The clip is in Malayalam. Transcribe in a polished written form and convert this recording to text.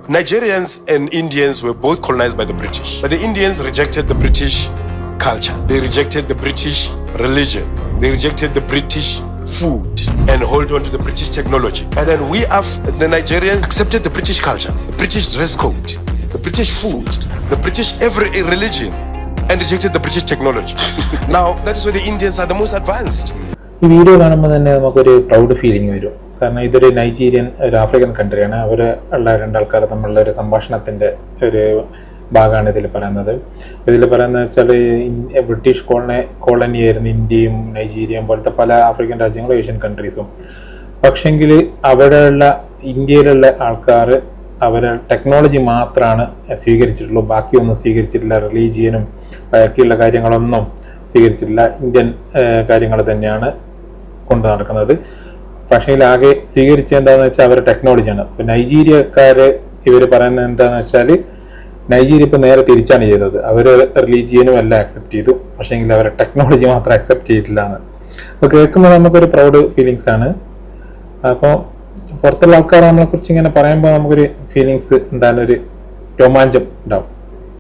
Nigerians and Indians were both colonized by the British, but the Indians rejected the British culture. They rejected the British religion. They rejected the British food and hold on to the British technology. And then the Nigerians accepted the British culture, the British dress code, the British food, the British every religion, and rejected the British technology. Now, that is why the Indians are the most advanced. ഈ വീഡിയോ കാണുമ്പോൾ തന്നെ നമുക്കൊരു പ്രൗഡ് ഫീലിംഗ് വരും. കാരണം ഇതൊരു നൈജീരിയൻ, ഒരു ആഫ്രിക്കൻ കൺട്രിയാണ്. അവർ ഉള്ള രണ്ടാൾക്കാർ തമ്മിലുള്ള ഒരു സംഭാഷണത്തിൻ്റെ ഒരു ഭാഗമാണ് ഇതിൽ പറയുന്നത്. ഇതിൽ പറയുന്നത് വെച്ചാൽ ബ്രിട്ടീഷ് കോളനിയായിരുന്നു ഇന്ത്യയും നൈജീരിയയും പോലത്തെ പല ആഫ്രിക്കൻ രാജ്യങ്ങളും ഏഷ്യൻ കൺട്രീസും. പക്ഷെങ്കിൽ അവിടെയുള്ള ഇന്ത്യയിലുള്ള ആൾക്കാർ അവരെ ടെക്നോളജി മാത്രമാണ് സ്വീകരിച്ചിട്ടുള്ളൂ, ബാക്കിയൊന്നും സ്വീകരിച്ചിട്ടില്ല. റിലീജിയനും ബാക്കിയുള്ള കാര്യങ്ങളൊന്നും സ്വീകരിച്ചിട്ടില്ല. ഇന്ത്യൻ കാര്യങ്ങൾ തന്നെയാണ് കൊണ്ടു നടക്കുന്നത്. പക്ഷേ ആകെ സ്വീകരിച്ചത് എന്താണെന്ന് വെച്ചാൽ അവരുടെ ടെക്നോളജിയാണ്. ഇപ്പോൾ നൈജീരിയക്കാർ ഇവർ പറയുന്നത് എന്താണെന്ന് വെച്ചാൽ നൈജീരിയ ഇപ്പോൾ നേരെ തിരിച്ചാണ് ചെയ്തത്. അവർ റിലീജിയനും എല്ലാം അക്സെപ്റ്റ് ചെയ്തു, പക്ഷേങ്കിൽ അവരുടെ ടെക്നോളജി മാത്രം അക്സെപ്റ്റ് ചെയ്തിട്ടില്ല എന്ന്. അപ്പോൾ കേൾക്കുമ്പോൾ നമുക്കൊരു പ്രൗഡ് ഫീലിങ്സ് ആണ്. അപ്പോൾ പുറത്തുള്ള ആൾക്കാർ നമ്മളെക്കുറിച്ച് ഇങ്ങനെ പറയുമ്പോൾ നമുക്കൊരു ഫീലിങ്സ്, എന്തായാലും ഒരു രോമാഞ്ചം ഉണ്ടാവും.